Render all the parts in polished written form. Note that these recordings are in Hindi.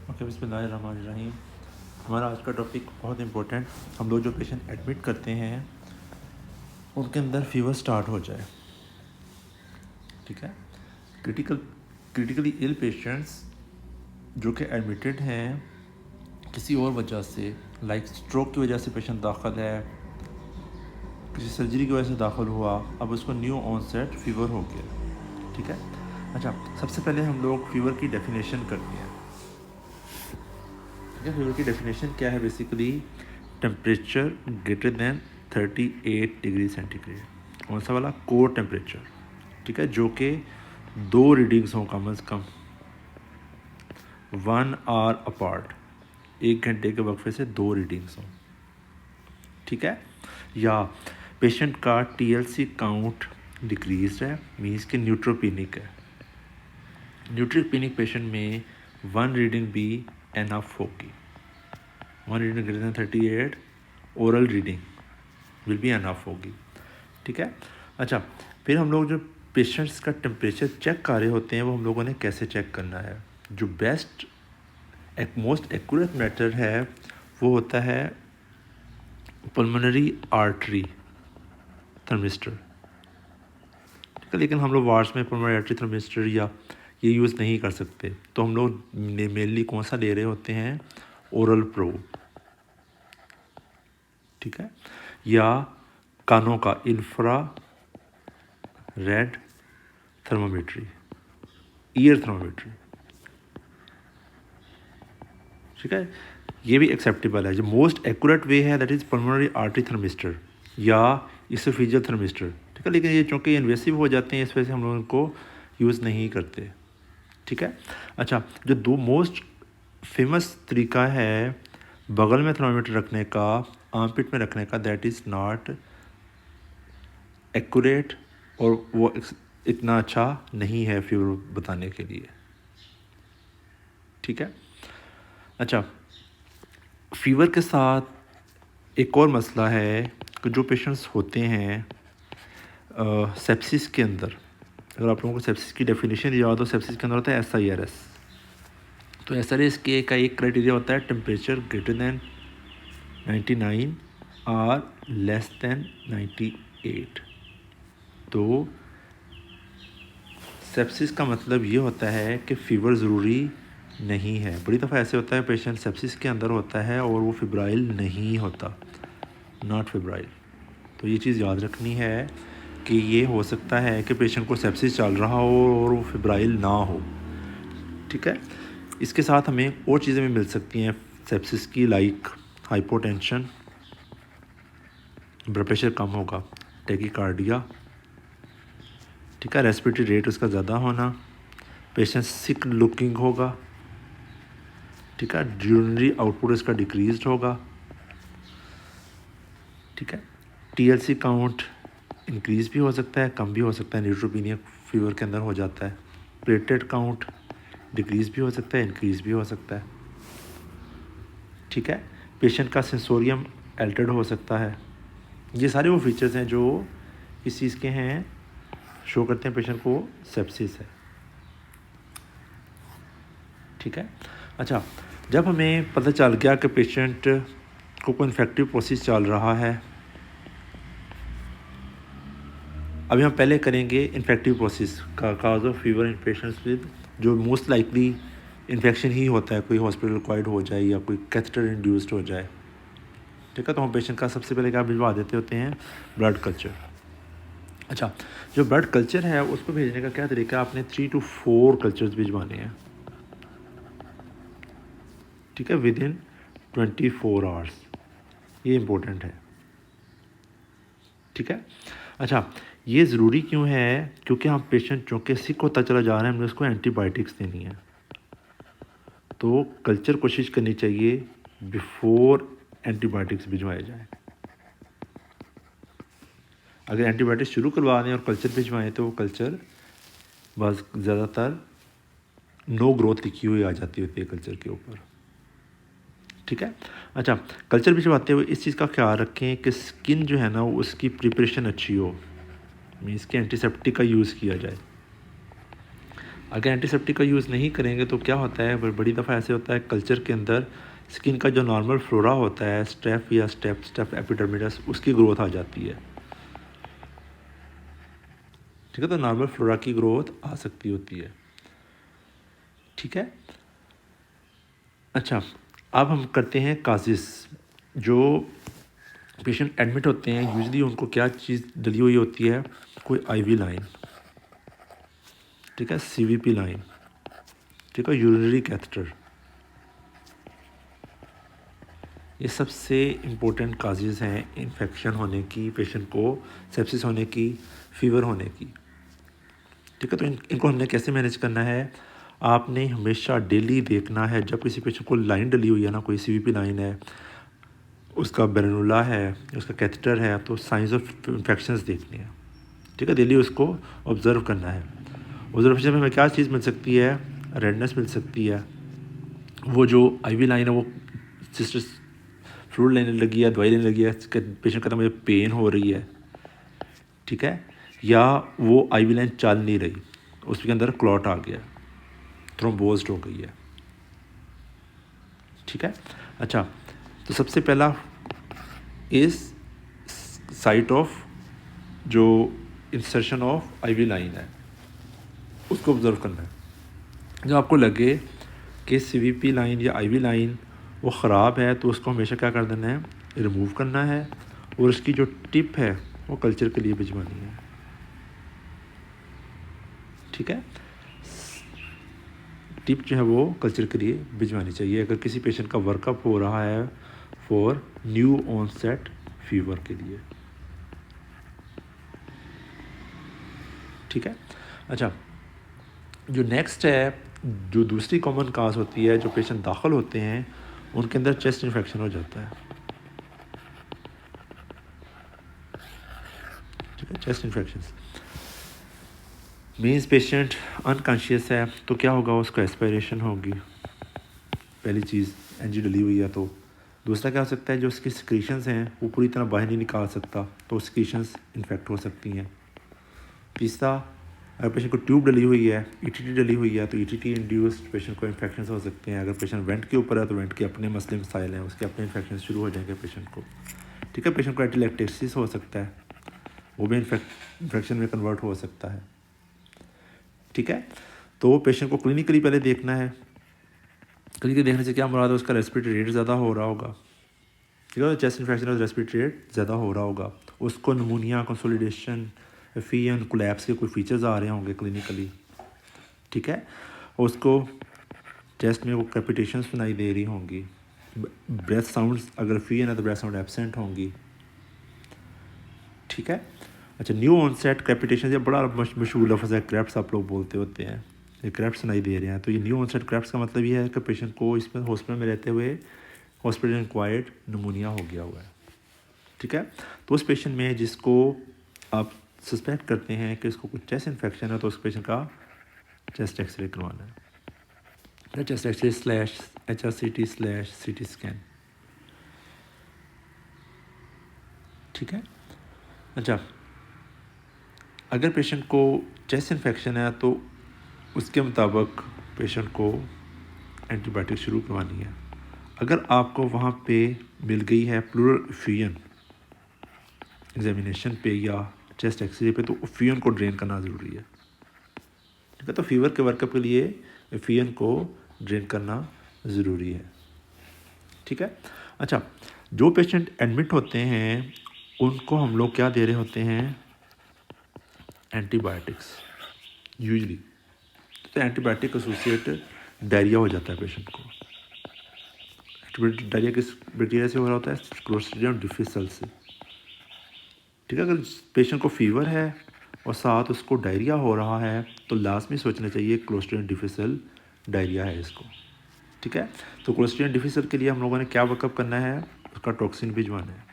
ओके, बिस्मिल्लाहिर्रहमानिर्रहीम। हमारा आज का टॉपिक बहुत इम्पोर्टेंट। हम लोग जो पेशेंट एडमिट करते हैं उनके अंदर फीवर स्टार्ट हो जाए, ठीक है। क्रिटिकली इल पेशेंट्स जो कि एडमिटेड हैं किसी और वजह से, लाइक स्ट्रोक की वजह से पेशेंट दाखिल है, किसी सर्जरी की वजह से दाखिल हुआ, अब उसको न्यू ऑनसेट फीवर हो गया, ठीक है। अच्छा, सबसे पहले हम लोग फीवर की डेफिनेशन करते हैं, ठीक है। फीवर की डेफिनेशन क्या है? Basically temperature greater than 38 degree centigrade. कौन सा वाला? कोर टेम्परेचर, ठीक है, जो कि 2 रीडिंग्स हों कम अज़ कम 1 आवर अपार्ट, 1 घंटे के वक्फे से 2 रीडिंग्स हों, ठीक है। या पेशेंट का TLC काउंट डिक्रीज है, मीन्स कि न्यूट्रोपिनिक है। न्यूट्रोपिनिक पेशेंट में 1 रीडिंग भी एनफ होगी। 1 reading greater than 38 oral reading will be enough होगी, ठीक है। अच्छा, फिर हम लोग जो पेशेंट्स का टेम्परेचर चेक कर रहे होते हैं वो हम लोगों ने कैसे चेक करना है? जो बेस्ट मोस्ट एक्यूरेट मेथड है वो होता है पल्मोनरी आर्टरी थर्मिस्टर, ठीक है। लेकिन हम लोग वार्ड्स में पल्मोनरी आर्टरी थर्मिस्टर या ये यूज़ नहीं कर सकते, तो हम लोग मेनली कौन सा ले रहे होते हैं? ओरल प्रोब, ठीक है। या कानों का infra red thermometry, year thermometry, ठीक है। ये भी एक्सेप्टेबल है। जो मोस्ट एक्यूरेट वे है that is pulmonary artery thermistor या इसोफेजियल थर्मिस्टर, ठीक है। लेकिन ये चूँकि इन्वेसिव हो जाते हैं इस वजह से हम लोग इनको यूज़ नहीं करते, ठीक है। अच्छा, जो 2 मोस्ट फेमस तरीका है बगल में थर्मामीटर रखने का, आर्मपिट में रखने का, दैट इज़ नॉट एक्यूरेट और वो इतना अच्छा नहीं है फीवर बताने के लिए, ठीक है। अच्छा, फीवर के साथ एक और मसला है कि जो पेशेंट्स होते हैं सेप्सिस के अंदर, अगर आप लोगों को सेप्सिस की डेफिनेशन याद हो, सेप्सिस के अंदर होता है SIRS। तो SIRS के का एक क्राइटेरिया होता है टेम्परेचर ग्रेटर दैन 99 और लेस दैन 98। तो सेप्सिस का मतलब ये होता है कि फ़ीवर ज़रूरी नहीं है। बड़ी दफ़ा ऐसे होता है पेशेंट सेप्सिस के अंदर होता है और वो फिब्राइल नहीं होता, नॉट फिब्राइल। तो ये चीज़ याद रखनी है कि ये हो सकता है कि पेशेंट को सेप्सिस चल रहा हो और वो फिब्राइल ना हो, ठीक है। इसके साथ हमें और चीज़ें भी मिल सकती हैं सेप्सिस की, लाइक हाइपोटेंशन, ब्लड प्रेशर कम होगा, टैकीकार्डिया, ठीक है, रेस्पिरेटरी रेट उसका ज़्यादा होना, पेशेंट सिक लुकिंग होगा, ठीक है, यूरिनरी आउटपुट इसका डिक्रीज्ड होगा, ठीक है। TLC काउंट इंक्रीज़ भी हो सकता है, कम भी हो सकता है, न्यूट्रोपीनिया फीवर के अंदर हो जाता है। प्लेटलेट काउंट डिक्रीज़ भी हो सकता है, इंक्रीज़ भी हो सकता है, ठीक है। पेशेंट का सेंसोरियम एल्टर्ड हो सकता है। ये सारे वो फीचर्स हैं जो इस चीज़ के हैं, शो करते हैं पेशेंट को सेप्सिस है, ठीक है। अच्छा, जब हमें पता चल गया कि पेशेंट को कोई इन्फेक्टिव प्रोसेस चल रहा है, अभी हम पहले करेंगे इन्फेक्टिव प्रोसेस का cause of fever in patients with, जो मोस्ट लाइकली इन्फेक्शन ही होता है, कोई हॉस्पिटल रिक्वायर्ड हो जाए या कोई कैथेटर इंड्यूस्ड हो जाए, ठीक है। तो हम पेशेंट का सबसे पहले क्या भिजवा देते होते हैं? Blood culture. अच्छा, जो ब्लड कल्चर है उसको भेजने का क्या तरीका है? आपने 3 to 4 कल्चर्स भिजवाने हैं, ठीक है, विद इन 24 आवर्स। ये इम्पोर्टेंट है, ठीक है। अच्छा, ये ज़रूरी क्यों है? क्योंकि हम पेशेंट जो कि सिक होता चला जा रहा है, हमने उसको एंटीबायोटिक्स देनी है, तो कल्चर कोशिश करनी चाहिए बिफोर एंटीबायोटिक्स भिजवाए जाए। अगर एंटीबायोटिक्स शुरू करवा दें और कल्चर भिजवाएँ तो वो कल्चर बस ज़्यादातर नो ग्रोथ लिखी हुई आ जाती होती है कल्चर के ऊपर, ठीक है। अच्छा, कल्चर भिजवाते हुए इस चीज़ का ख्याल रखें कि स्किन जो है ना उसकी प्रिपरेशन अच्छी हो, मीन्स कि एंटीसेप्टिक का यूज़ किया जाए। अगर एंटीसेप्टिक का यूज़ नहीं करेंगे तो क्या होता है, बड़ी दफ़ा ऐसे होता है कल्चर के अंदर स्किन का जो नॉर्मल फ्लोरा होता है, स्टेप या स्टेप एपिडर्मिडस, उसकी ग्रोथ आ जाती है। ठीक है, तो नॉर्मल फ्लोरा की ग्रोथ आ सकती होती है। ठीक है, अच्छा, अब हम करते हैं काजिस। जो पेशेंट एडमिट होते हैं यूजली उनको क्या चीज़ डली हुई होती है, कोई आईवी लाइन, ठीक है, सीवीपी लाइन, ठीक है, यूरिनरी कैथेटर। ये सबसे इम्पोर्टेंट काजेज़ हैं इन्फेक्शन होने की, पेशेंट को सेप्सिस होने की, फीवर होने की। ठीक है, तो इनको हमने कैसे मैनेज करना है, आपने हमेशा डेली देखना है जब किसी पेशेंट को लाइन डली हुई है ना, कोई सीवीपी लाइन है, उसका बेरेनुला है, उसका कैथेटर है, तो साइंस ऑफ इन्फेक्शंस देखनी है। ठीक है, डेली उसको ऑब्ज़र्व करना है। ऑब्जर्वेशन में हमें क्या चीज़ मिल सकती है, रेडनेस मिल सकती है, वो जो आईवी लाइन है वो सिस्टर फ्लूइड लेने लगी है, दवाई लेने लगी है, पेशेंट कहता है मुझे पेन हो रही है। ठीक है, या वो आईवी लाइन चल नहीं रही, उसके अंदर क्लॉट आ गया, थ्रोम्बोज्ड हो गई है। ठीक है, अच्छा, तो सबसे पहला इस साइट ऑफ जो इंसर्शन ऑफ आईवी लाइन है उसको ऑब्जर्व करना है। जब आपको लगे कि सीवीपी लाइन या आईवी लाइन वो ख़राब है तो उसको हमेशा क्या कर देना है, रिमूव करना है, और उसकी जो टिप है वो कल्चर के लिए भिजवानी है। ठीक है, टिप जो है वो कल्चर के लिए भिजवानी चाहिए अगर किसी पेशेंट का वर्कअप हो रहा है फॉर न्यू ऑनसेट फीवर के लिए। ठीक है, अच्छा, जो नेक्स्ट है, जो दूसरी कॉमन काज होती है, जो पेशेंट दाखिल होते हैं उनके अंदर चेस्ट इन्फेक्शन हो जाता है। ठीक है, chest infection means patient unconscious है, तो क्या होगा, उसका एस्पायरेशन होगी, पहली चीज़ एनजी डली हुई है। तो दूसरा क्या हो सकता है, जो उसकी सिक्रीशंस हैं वो पूरी तरह बाहर नहीं निकाल सकता, तो सिक्रीशंस इन्फेक्ट हो सकती हैं। तीसरा, अगर पेशेंट को ट्यूब डली हुई है, ईटीटी डली हुई है, तो ईटीटी इंड्यूस्ड पेशेंट को इन्फेक्शन हो सकते हैं। अगर पेशेंट वेंट के ऊपर है तो वेंट के अपने मसले मसाइल हैं, उसके अपने इन्फेक्शन शुरू हो जाएंगे पेशेंट को। ठीक है, पेशेंट को एटिलेक्टेसिस हो सकता है, वो भी इन्फेक्शन में कन्वर्ट हो सकता है। ठीक है, तो पेशेंट को क्लिनिकली पहले देखना है। क्लिनिकली देखने से क्या मुराद है, उसका रेस्पिरेटरी रेट ज़्यादा हो रहा होगा। ठीक है, चेस्ट इन्फेक्शन और रेस्पिरेटरी रेट ज़्यादा हो रहा होगा, उसको नमूनिया, कंसोलिडेशन, एफियन, कोलैप्स के कोई फीचर्स आ रहे होंगे क्लिनिकली। ठीक है, उसको चेस्ट में वो कैपिटेशन सुनाई दे रही होंगी, ब्रेथ साउंड्स, अगर एफियन है तो ब्रेथ साउंड एब्सेंट होंगी। ठीक है, अच्छा, न्यू ऑनसेट कैपिटेशन, ये बड़ा मशहूर लफ्ज़ है, क्रैप्स आप लोग बोलते होते हैं, ये क्रैप्स सुनाई दे रहे हैं। तो ये न्यू ऑनसेट क्रैप्स का मतलब ये है कि पेशेंट को इसमें हॉस्पिटल में रहते हुए हॉस्पिटल इंक्वायर्ड नमूनिया हो गया हुआ है। ठीक है, तो उस पेशेंट में जिसको आप सस्पेक्ट करते हैं कि इसको कुछ चेस्ट इन्फेक्शन है, तो उस पेशेंट का चेस्ट एक्सरे करवाना है, chest x-ray slash HRCT slash CT scan. ठीक है, अच्छा, अगर पेशेंट को चेस्ट इन्फेक्शन है तो उसके मुताबिक पेशेंट को एंटीबायोटिक शुरू करवानी है। अगर आपको वहाँ पे मिल गई है प्लूरल एफियन एग्जामिनेशन पे या चेस्ट एक्सरे पे, तो एफियन को ड्रेन करना ज़रूरी है। ठीक है, तो फीवर के वर्कअप के लिए एफियन को ड्रेन करना ज़रूरी है। ठीक है, अच्छा, जो पेशेंट एडमिट होते हैं उनको हम लोग क्या दे रहे होते हैं, एंटीबायोटिक्स यूजली। तो एंटीबायोटिक एसोसिएट डायरिया हो जाता है पेशेंट को। डायरिया किस बैक्टीरिया से हो रहा होता है, क्लोस्ट्रिडियम डिफिसिल से। ठीक है, अगर पेशेंट को फीवर है और साथ उसको डायरिया हो रहा है तो लास्ट में सोचना चाहिए क्लोस्ट्रिडियम डिफिसिल डायरिया है इसको। ठीक है, तो क्लोस्ट्रिडियम डिफिसिल के लिए हम लोगों ने क्या वर्कअप करना है, उसका टॉक्सिन भिजवाना है।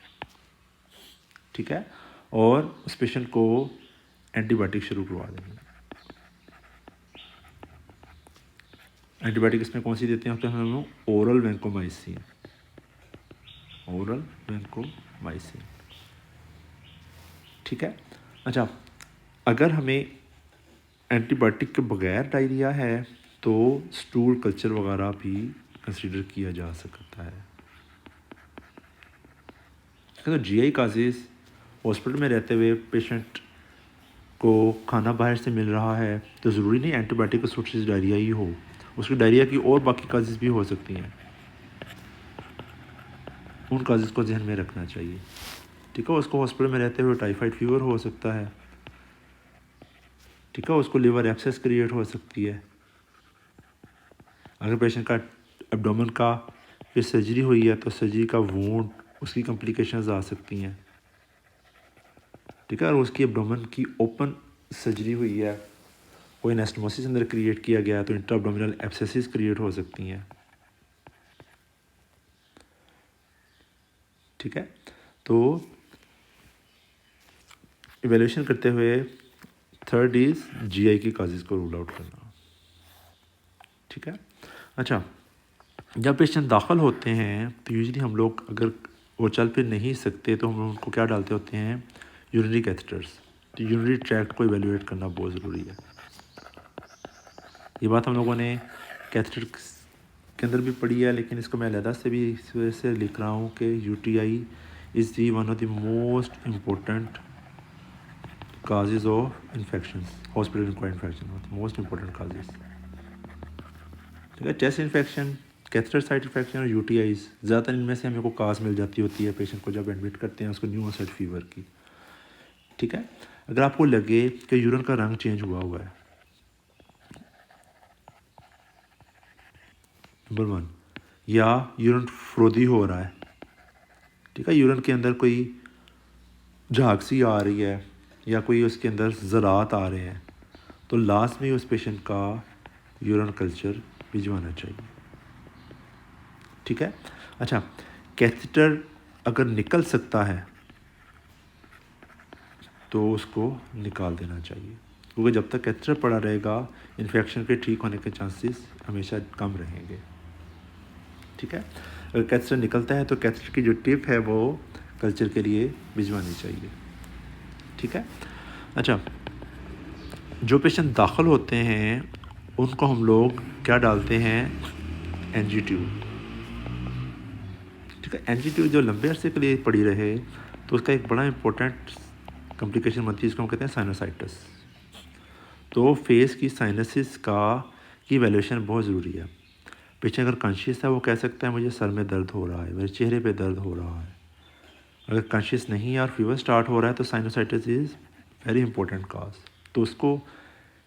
ठीक है, और उस पेशेंट को एंटीबायोटिक शुरू करवा देंगे। एंटीबायोटिक इसमें कौन सी देते हैं, तो हम लोग ओरल वैंकोमाइसिन, ओरल वैंकोमाइसिन। ठीक है, अच्छा, अगर हमें एंटीबायोटिक के बगैर डायरिया है तो स्टूल कल्चर वगैरह भी कंसीडर किया जा सकता है। तो जीआई काजेज़, हॉस्पिटल में रहते हुए पेशेंट को खाना बाहर से मिल रहा है तो ज़रूरी नहीं एंटीबायोटिक एसोसिएटेड डायरिया ही हो, उसकी डायरिया की और बाकी काजेज़ भी हो सकती हैं, उन काजेज़ को ध्यान में रखना चाहिए। ठीक है, उसको हॉस्पिटल में रहते हुए टाइफाइड फीवर हो सकता है, ठीक है, उसको लिवर एब्सेस क्रिएट हो सकती है। अगर पेशेंट का एब्डोमेन का फिर सर्जरी हुई है तो सर्जरी का वूंड, उसकी कॉम्प्लिकेशंस आ सकती हैं। ठीक है, और उसकी एब्डोमेन की ओपन सर्जरी हुई है, कोई एनास्टोमोसिस अंदर क्रिएट किया गया तो इंट्रा एब्डोमिनल एब्सेसिस क्रिएट हो सकती हैं। ठीक है, तो इवेल्यूशन करते हुए थर्ड इज़ जीआई की काजेज़ को रूल आउट करना। ठीक है, अच्छा, जब पेशेंट दाखिल होते हैं तो यूजुअली हम लोग अगर वो चल फिर नहीं सकते तो हम उनको क्या डालते होते हैं, यूरिनरी कैथेटर्स। तो यूरिनरी ट्रैक्ट को इवेल्युएट करना बहुत ज़रूरी है। ये बात हम लोगों ने कैथेटर के अंदर भी पढ़ी है, लेकिन इसको मैं अलहदा से भी इस वजह से लिख रहा हूँ कि UTI is the one of the most important causes of infection, hospital required infection, most important causes. ठीक है, chest infection, catheter site infection और यूटीआईज़, ज़्यादातर इनमें से हमें को काज मिल जाती होती है पेशेंट को जब एडमिट करते हैं उसको न्यू ऑनसेट फीवर की। ठीक है, अगर आपको लगे कि यूरिन का रंग चेंज हुआ है, नंबर 1, या यूरिन फ्रोदी हो रहा है, ठीक है, यूरिन के अंदर कोई झाग सी आ रही है या कोई उसके अंदर ज़रात आ रहे हैं, तो लास्ट में उस पेशेंट का यूरिन कल्चर भिजवाना चाहिए। ठीक है, अच्छा, कैथेटर अगर निकल सकता है तो उसको निकाल देना चाहिए, क्योंकि जब तक कैथेटर पड़ा रहेगा इन्फेक्शन के ठीक होने के चांसेस हमेशा कम रहेंगे। ठीक है, अगर कैथेटर निकलता है तो कैथेटर की जो टिप है वो कल्चर के लिए भिजवानी चाहिए। ठीक है, अच्छा, जो पेशेंट दाखिल होते हैं उनको हम लोग क्या डालते हैं, एनजी ट्यूब। ठीक है, एनजी ट्यूब जो लंबे अरसे के लिए पड़ी रहे तो उसका एक बड़ा इंपॉर्टेंट कॉम्प्लिकेशन बनती है, इसको हम कहते हैं साइनोसाइटिस। तो फेस की साइनसिस का की वैल्यूएशन बहुत ज़रूरी है। पेशेंट अगर कॉन्शियस है वो कह सकता है मुझे सर में दर्द हो रहा है, मेरे चेहरे पे दर्द हो रहा है। अगर कॉन्शियस नहीं है और फीवर स्टार्ट हो रहा है तो साइनोसाइटिस इज़ वेरी इंपॉर्टेंट काज। तो उसको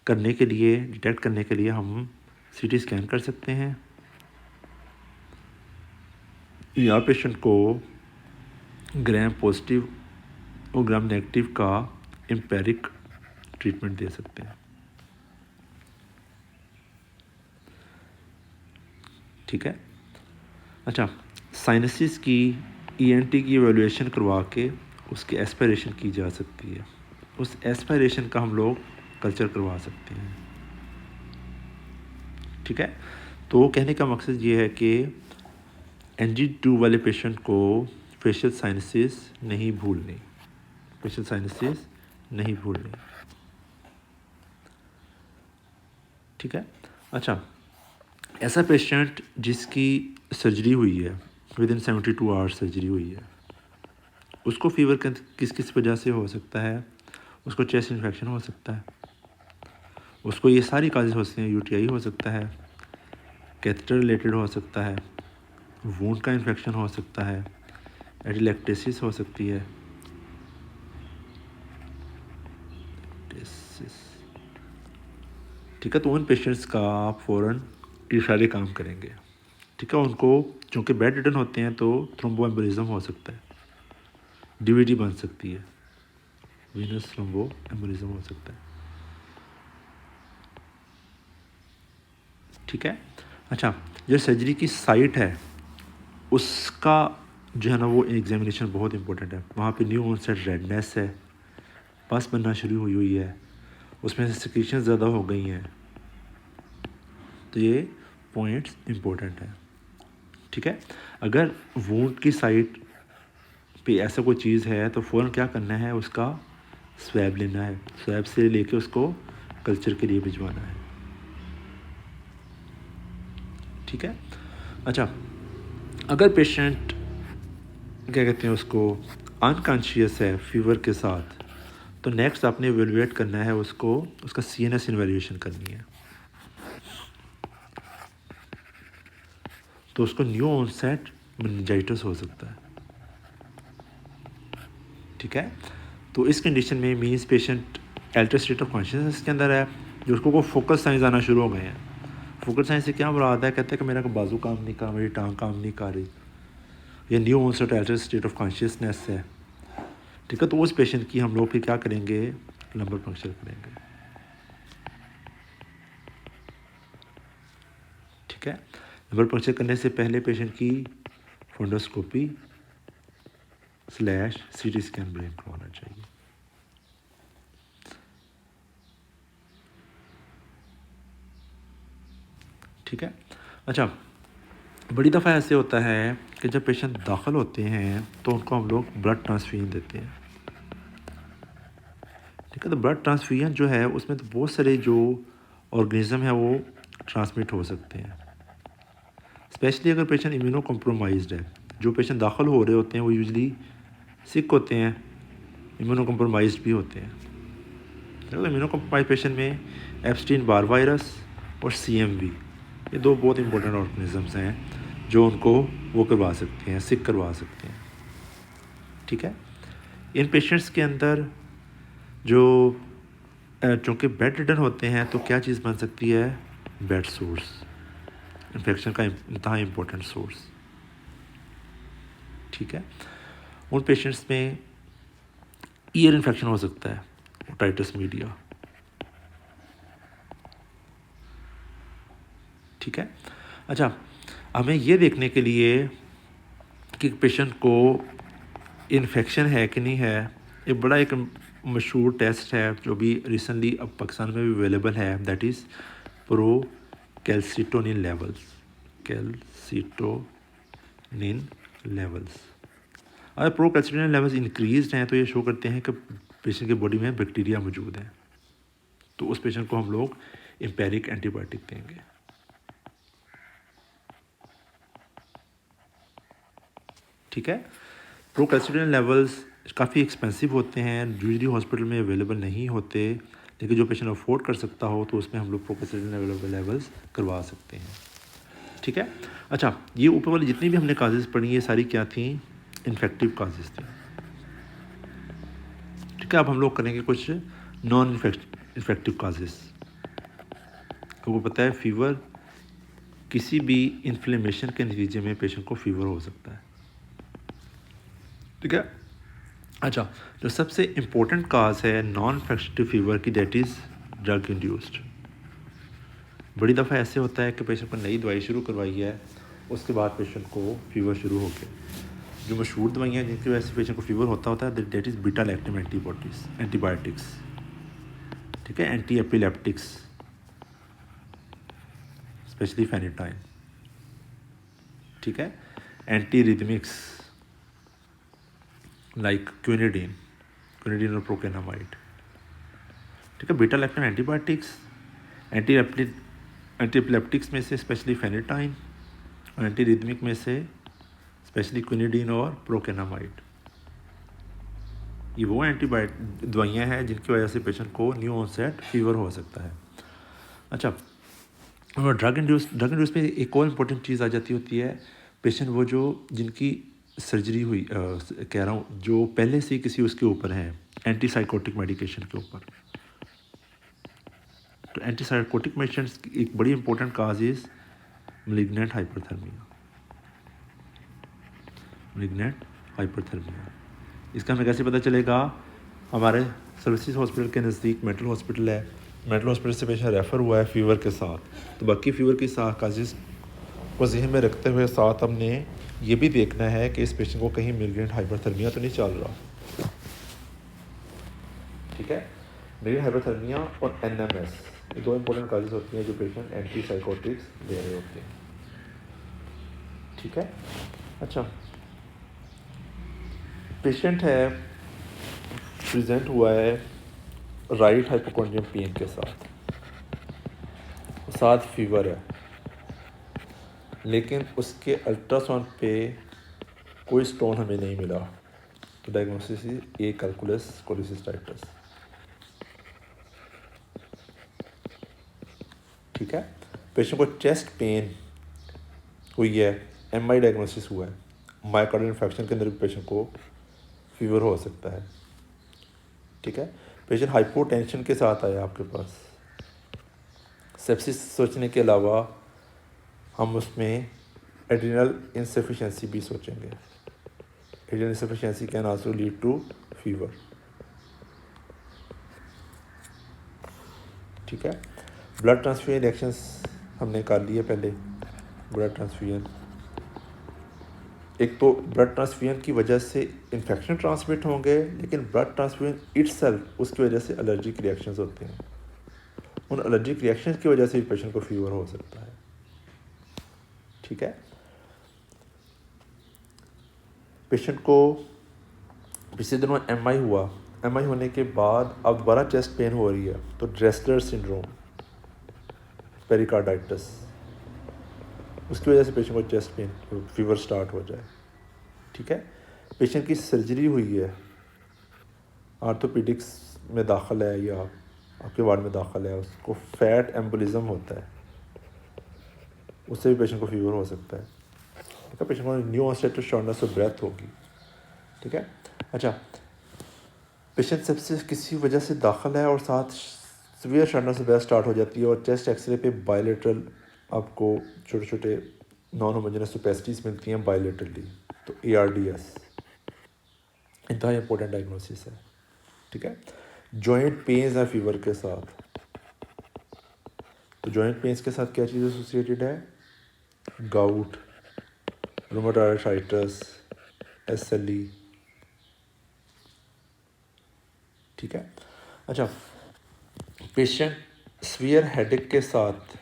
करने के लिए, डिटेक्ट करने के लिए हम सीटी स्कैन कर सकते हैं या पेशेंट को ग्राम पॉजिटिव और ग्राम नेगेटिव का एम्पेरिक ट्रीटमेंट दे सकते हैं। ठीक है, अच्छा, साइनसिस की ईएनटी की एवेलुएशन करवा के उसकी एस्पिरेशन की जा सकती है, उस एस्पिरेशन का हम लोग कल्चर करवा सकते हैं। ठीक है, तो कहने का मकसद ये है कि NG2 वाले पेशेंट को फेशियल साइनसिस नहीं भूलनी, फेशियल साइनसिस नहीं भूलनी। ठीक है, अच्छा, ऐसा पेशेंट जिसकी सर्जरी हुई है, विद इन 72 आवर्स सर्जरी हुई है, उसको फीवर किस किस वजह से हो सकता है, उसको चेस्ट इन्फेक्शन हो सकता है, उसको ये सारी काजेज हो सकती हैं, यूटीआई हो सकता है, कैथेटर रिलेटेड हो सकता है, वूंड का इन्फेक्शन हो सकता है, एडिलेक्टेसिस हो सकती है, ठीक है, तो उन पेशेंट्स का आप फ़ौरन ये सारे काम करेंगे। ठीक है, उनको चूँकि बेड रिटर्न होते हैं तो थ्रोम्बो एम्बोलिज्म हो सकता है, डीवीडी बन सकती है, वीनस थ्रोम्बो एम्बोलिज्म हो सकता है। ठीक है, अच्छा, जो सर्जरी की साइट है उसका जो है ना वो एग्जामिनेशन बहुत इंपॉर्टेंट है। वहाँ पे न्यू ऑनसेट रेडनेस है, पस बनना शुरू हुई हुई है, उसमें से सिक्रीशन ज़्यादा हो गई हैं, तो ये पॉइंट्स इंपॉर्टेंट हैं। ठीक है, अगर वूंड की साइट पे ऐसा कोई चीज़ है तो फ़ौरन क्या करना है, उसका स्वैब लेना है, स्वैब से लेके उसको कल्चर के लिए भिजवाना है। ठीक है। अच्छा, अगर पेशेंट क्या कहते हैं उसको अनकॉन्शियस है फीवर के साथ, तो नेक्स्ट आपने एवेलुएट करना है उसको, उसका CNS इवैल्यूएशन करनी है। तो उसको न्यू ऑनसेट मेनिंजाइटिस हो सकता है। ठीक है। तो इस कंडीशन में means patient alter state of consciousness के अंदर है, जो उसको को फोकस साइंस आना शुरू हो गए हैं। फोकस साइंस से क्या मुराद है, कहते हैं कि मेरा को बाजू काम नहीं कर रहा, मेरी टांग काम नहीं कर रही, ये new onset alter state of consciousness है। ठीक है। तो उस पेशेंट की हम लोग फिर क्या करेंगे, लंबर पंक्चर करेंगे। ठीक है। लंबर पंक्चर करने से पहले पेशेंट की फोंडोस्कोपी / CT स्कैन ब्रेन करवाना चाहिए। ठीक है। अच्छा, बड़ी दफ़ा ऐसे होता है कि जब पेशेंट दाखिल होते हैं तो उनको हम लोग ब्लड ट्रांसफ्यूजन देते हैं। ठीक है। तो ब्लड ट्रांसफ्यूजन जो है उसमें तो बहुत सारे जो ऑर्गेनिज़म है वो ट्रांसमिट हो सकते हैं, स्पेशली अगर पेशेंट इम्यूनो कॉम्प्रोमाइज्ड है। जो पेशेंट दाखिल हो रहे होते हैं वो यूजली सिक होते हैं, इम्यूनो कॉम्प्रोमाइज्ड भी होते हैं। तो इम्यूनो कॉम्प्रोमाइज पेशेंट में एप्स्टीन बार वायरस और CMV, ये दो बहुत इंपॉर्टेंट ऑर्गेनिज़म्स हैं जो उनको वो करवा सकते हैं, सिक करवा सकते हैं। ठीक है। इन पेशेंट्स के अंदर जो चूँकि बेड रिडन होते हैं तो क्या चीज़ बन सकती है, बेड सोर्स, इन्फेक्शन का इंतहा इम्पोर्टेंट सोर्स। ठीक है। उन पेशेंट्स में ईयर इन्फेक्शन हो सकता है, ओटाइटिस मीडिया। ठीक है। अच्छा, हमें ये देखने के लिए कि पेशेंट को इन्फेक्शन है कि नहीं है, ये बड़ा एक मशहूर टेस्ट है जो भी रिसेंटली अब पाकिस्तान में भी अवेलेबल है, that is pro calcitonin levels. Calcitonin levels, अगर प्रो कैल्सिटोनिन लेवल्स इंक्रीज हैं तो ये शो करते हैं कि पेशेंट की बॉडी में बैक्टीरिया मौजूद है। तो उस पेशेंट को हम लोग एम्पेरिक एंटीबायोटिक देंगे। ठीक है। प्रो कैल्सिटोनिन लेवल्स काफ़ी एक्सपेंसिव होते हैं, यूजली हॉस्पिटल में अवेलेबल नहीं होते, लेकिन जो पेशेंट अफोर्ड कर सकता हो तो उसमें हम लोग प्रो कैल्सिटोनिन लेवल्स करवा सकते हैं। ठीक है। अच्छा, ये ऊपर वाली जितनी भी हमने काजेज़ पढ़ी ये सारी क्या थी, इन्फेक्टिव काजेज़ थी। ठीक है। अब हम लोग करेंगे कुछ नॉन इन्फेक्टिव काजेज़। आपको पता है फीवर किसी भी इन्फ्लेमेशन के नतीजे में पेशेंट को फीवर हो सकता है। ठीक है। अच्छा, जो सबसे इम्पोर्टेंट काज है नॉन इन्फेक्टिव फीवर की, दैट इज़ ड्रग इंड्यूस्ड। बड़ी दफ़ा ऐसे होता है कि पेशेंट को नई दवाई शुरू करवाई है, उसके बाद पेशेंट को फीवर शुरू हो गया। जो मशहूर दवाइयाँ जिनकी वजह से पेशेंट को फीवर होता है that is beta lactam antibiotics. ठीक है। Anti epileptics, especially phenytoin. ठीक है। एंटी रिदमिक्स लाइक क्विनिडीन और प्रोकेनामाइड। ठीक है। Beta lactam antibiotics, anti epileptics में से स्पेशली फेनिटाइन, और एंटी रिदमिक में से स्पेशली क्विनिडीन और प्रोकेनामाइड। ये वो एंटीबायोटिक दवाइयाँ हैं जिनकी वजह से पेशेंट को न्यू ऑनसेट फीवर हो सकता है। अच्छा, और ड्रग इंड्यूस में एक और इम्पोर्टेंट चीज़ आ जाती होती है, पेशेंट वो जो जिनकी सर्जरी हुई कह रहा हूँ, जो पहले से किसी उसके ऊपर हैं एंटीसाइकोटिक मेडिकेशन के ऊपर। तो एंटीसाइकोटिक मेडिसिन की एक बड़ी important cause is malignant hyperthermia. इसका हमें कैसे पता चलेगा, हमारे सर्विसेज हॉस्पिटल के नज़दीक मेंटल हॉस्पिटल है, मेंटल हॉस्पिटल से पेशेंट रेफ़र हुआ है फीवर के साथ, तो बाकी फीवर की काजेज़ को जहन में रखते हुए साथ हमने ये भी देखना है कि इस पेशेंट को कहीं मैलिग्नेंट हाइपरथर्मिया तो नहीं चल रहा। ठीक है। मैलिग्नेंट हाइपरथर्मिया और NMS, ये दो इंपॉर्टेंट काजेज़ होती हैं जो पेशेंट एंटीसाइकोटिक्स दे रहे होते हैं। ठीक है। अच्छा, पेशेंट है प्रेजेंट हुआ है राइट हाइपोकॉन्ड्रियम पेन के साथ। साथ फीवर है, लेकिन उसके अल्ट्रासाउंड पे कोई स्टोन हमें नहीं मिला, तो diagnosis is a calculus cholecystitis. ठीक है। पेशेंट को चेस्ट पेन हुई है, एमआई डायग्नोसिस हुआ है, मायोकार्डियल इन्फेक्शन के अंदर भी पेशेंट को फीवर हो सकता है। ठीक है। पेशेंट हाइपोटेंशन के साथ आया आपके पास, सेप्सिस सोचने के अलावा हम उसमें एड्रिनल इनसफिशिएंसी भी सोचेंगे। Adrenal insufficiency can also lead to fever. ठीक है। ब्लड ट्रांसफ्यूजन रिएक्शंस हमने कर लिए पहले। ब्लड ट्रांसफ्यूजन, एक तो ब्लड ट्रांसफ्यूजन की वजह से इन्फेक्शन ट्रांसमिट होंगे, लेकिन ब्लड ट्रांसफ्यूजन इटसेल्फ उसकी वजह से एलर्जिक रिएक्शंस होते हैं। उन एलर्जिक रिएक्शंस की वजह से भी पेशेंट को फीवर हो सकता है। ठीक है। पेशेंट को पिछले दिनों एमआई हुआ, एमआई होने के बाद अब दोबारा चेस्ट पेन हो रही है, तो ड्रेसलर सिंड्रोम, पेरिकार्डाइटिस, उसकी वजह से पेशेंट को चेस्ट पेन फीवर स्टार्ट हो जाए। ठीक है। पेशेंट की सर्जरी हुई है, आर्थोपेडिक्स में दाखिल है या आपके वार्ड में दाखिल है, उसको फैट एम्बोलिज्म होता है, उससे भी पेशेंट को फीवर हो सकता है। ठीक है। पेशेंट को new onset shortness of breath होगी। ठीक है। अच्छा, पेशेंट सबसे किसी वजह से दाखिल है और साथ severe shortness of breath start हो जाती है और चेस्ट एक्सरे पे बायलेटरल आपको छोटे छोटे नॉन होमोजेनस ओपेसिटीज मिलती हैं बायलेटरली, तो ARDS इंतहा इंपॉर्टेंट डायग्नोसिस है। ठीक है। जॉइंट पेन्स हैं फीवर के साथ, तो जॉइंट पेन्स के साथ क्या चीज़ एसोसिएटेड है? Gout, rheumatoid arthritis, SLE। ठीक है। अच्छा, पेशेंट सीवियर हेडेक के साथ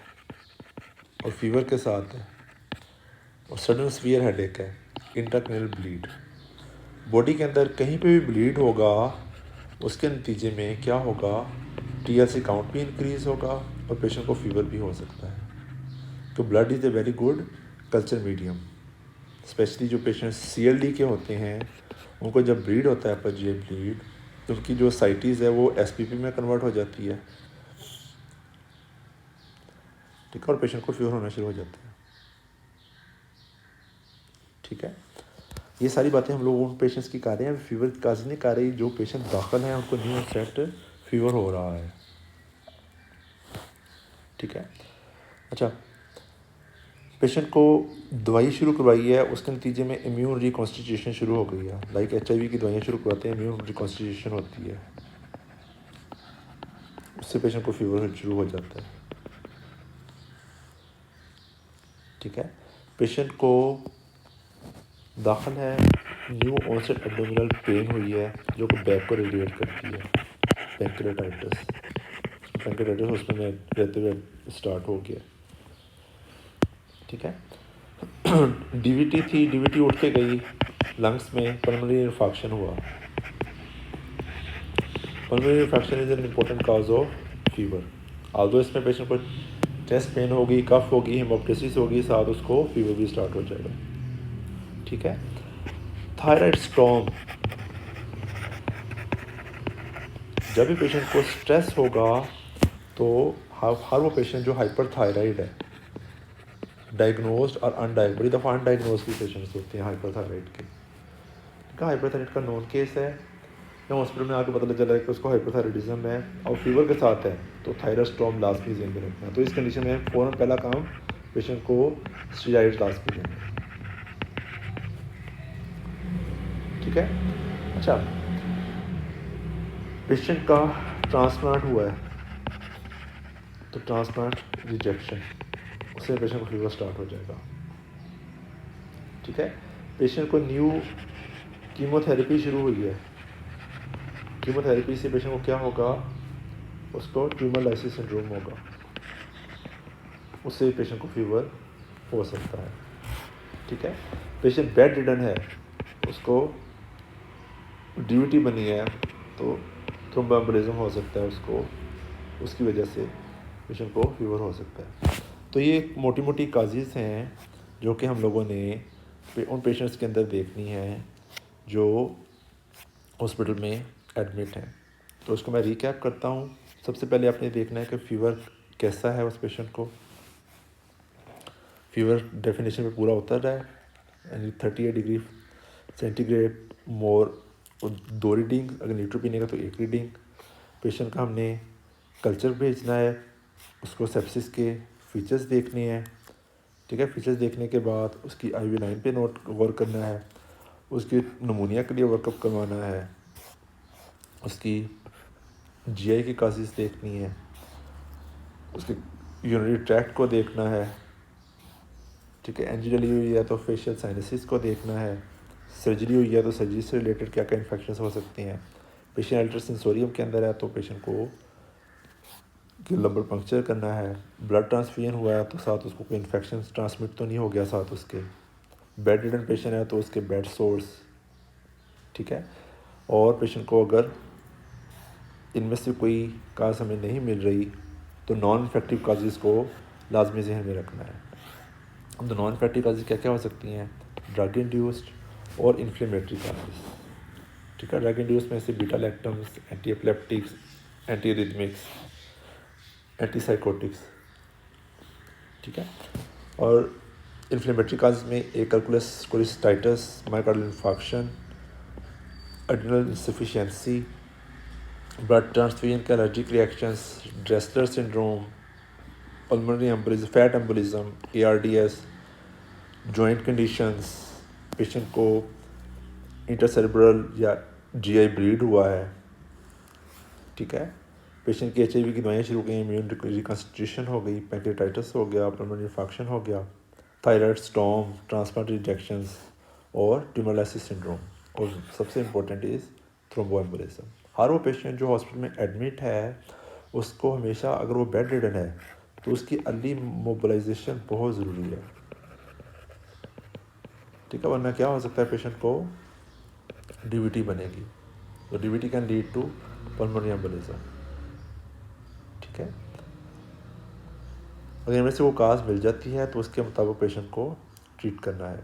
और फीवर के साथ है और सडन सीवियर हेडेक है, इंट्राक्रैनियल ब्लीड, बॉडी के अंदर कहीं पे भी ब्लीड होगा, उसके नतीजे में क्या होगा? TLC काउंट भी इंक्रीज होगा और पेशेंट को फीवर भी हो सकता है। तो blood is a very good culture medium. Specially जो पेशेंट CLD के होते हैं, उनको जब ब्लीड होता है अपर GI ब्लीड, तो उनकी जो साइटीज़ है वो SPP में कन्वर्ट हो जाती है। ठीक है। और पेशेंट को फीवर होना शुरू हो जाता है। ठीक है। ये सारी बातें हम लोग उन पेशेंट्स की कर रहे हैं, फीवर की काज नहीं कर रही, जो पेशेंट दाखिल हैं उनको न्यू ऑनसेट फीवर हो रहा है। ठीक है। अच्छा, पेशेंट को दवाई शुरू करवाई है, उसके नतीजे में इम्यून रिकॉन्स्टिट्यूशन शुरू हो गई है। लाइक HIV की दवाइयाँ शुरू करवाते हैं, इम्यून रिकॉन्स्टिट्यूशन होती है, उससे पेशेंट को फीवर शुरू हो जाता है। ठीक है। पेशेंट को दाखिल है, न्यू ऑनसेट एब्डोमिनल पेन हुई है जो कि बैक को रेडिएट करती है, पैंक्रेटाइटिस। पैंक्रेटाइटिस उसमें रहते हुए स्टार्ट हो गया। ठीक है। DVT थी, DVT उठ के गई, लंग्स में पल्मोनरी इन्फेक्शन हुआ। Pulmonary infection is an important cause of fever. Aldous इसमें पेशेंट को चेस्ट पेन होगी, कफ होगी, हेमोप्टिसिस होगी, साथ उसको फीवर भी स्टार्ट हो जाएगा। ठीक है। थायराइड स्टॉर्म, जब भी पेशेंट को स्ट्रेस होगा तो हर वो पेशेंट जो हाइपरथायराइड है, डायग्नोज्ड और अनडायग्नोज्ड, बड़ी दफ़ा अनडायग्नोज्ड भी पेशेंट्स होते हैं हाइपरथायराइड के। ठीक है। हाइपरथायराइड का नोन केस है, या हॉस्पिटल में आके पता चला है कि उसको हाइपरथायराइडिज्म है और फीवर के साथ है, तो थायराइड स्टॉर्म लाजमी ज़हन में रखना। तो इस कंडीशन में फ़ौरन पहला काम पेशेंट को स्टेरॉइड लाजमी देना। ठीक है। अच्छा, पेशेंट का ट्रांसप्लांट हुआ है, तो ट्रांसप्लांट रिजेक्शन, उससे पेशेंट को फीवर स्टार्ट हो जाएगा। ठीक है। पेशेंट को न्यू कीमोथेरेपी शुरू हुई है, कीमोथेरेपी से पेशेंट को क्या होगा? उसको ट्यूमर लाइसिस सिंड्रोम होगा, उससे पेशेंट को फीवर हो सकता है। ठीक है। पेशेंट बेड रिडन है, उसको DVT बनी है, तो थ्रोम्बोएम्बोलिज्म हो सकता है उसको, उसकी वजह से पेशेंट को फीवर हो सकता है। तो ये मोटी मोटी काजेज़ हैं जो कि हम लोगों ने उन पेशेंट्स के अंदर देखनी है जो हॉस्पिटल में एडमिट हैं। तो उसको मैं रिकैप करता हूँ। सबसे पहले आपने देखना है कि फ़ीवर कैसा है उस पेशेंट को। फीवर डेफिनेशन में पूरा उतर रहा है, यानी 38 डिग्री सेंटीग्रेड मोर, 2 रीडिंग, अगर न्यूट्रोपीनिया का तो 1 रीडिंग। पेशेंट का हमने कल्चर भेजना है, उसको सेप्सिस के फीचर्स देखने हैं, ठीक है। फीचर्स देखने के बाद उसकी IV लाइन पे नोट गौर करना है, उसकी नमूनिया के लिए वर्कअप करवाना है, उसकी GI की काजेज़ देखनी है, उसके यूरिनरी ट्रैक्ट को देखना है, ठीक है। एंजियोडली हुई है तो फेशियल साइनसिस को देखना है, सर्जरी हुई है तो सर्जरी से रिलेटेड क्या क्या इन्फेक्शन हो सकती हैं। पेशेंट अल्ट्रासेंसोरियम के अंदर है तो पेशेंट को लंबर पंक्चर करना है। ब्लड ट्रांसफ्यूजन हुआ है तो साथ उसको कोई इन्फेक्शन ट्रांसमिट तो नहीं हो गया साथ उसके। बेड रिडन पेशेंट है तो उसके बेड सोर्स, ठीक है। और पेशेंट को अगर इनमें से कोई काज हमें नहीं मिल रही तो नॉन इन्फेक्टिव काजेज़ को लाजमी जहन में रखना है। तो नॉन इन्फेक्टिव काजेज़ क्या क्या हो सकती हैं? ड्रग इंड्यूस्ड और इन्फ्लेमेटरी काजेज़, ठीक है। ड्रग इंड्यूस में से beta lactams, anti epileptics, anti rhythmics, antipsychotics, ठीक है। और इन्फ्लेमेटरी काज में acalculous cholecystitis, myocardial infarction, adrenal insufficiency, blood transfusion के allergic reactions, Dressler syndrome, pulmonary embolism, fat embolism, ARDS, joint conditions, patient को इंटरसेरेब्रल या GI ब्लीड हुआ है, ठीक है। पेशेंट की HIV की दवाएं शुरू हो गई, इम्यून रिकॉन्स्टिट्यूशन हो गई, पैंक्रेटाइटिस हो गया, पल्मोनरी इन्फेक्शन हो गया, थायराइड स्टॉर्म, ट्रांसप्लांट रिजेक्शंस और ट्यूमरलाइसिस सिंड्रोम, और सबसे इम्पोर्टेंट इज़ थ्रोम्बोएम्बोलिज्म। हर वो पेशेंट जो हॉस्पिटल में एडमिट है उसको हमेशा, अगर वो बेड रिडन है तो उसकी अर्ली मोबिलाइजेशन बहुत ज़रूरी है, ठीक है। वरना क्या हो सकता है, पेशेंट को DVT बनेगी, तो DVT can lead to pulmonary embolism, ठीक है। अगर इनमें से वो काज मिल जाती है तो उसके मुताबिक पेशेंट को ट्रीट करना है।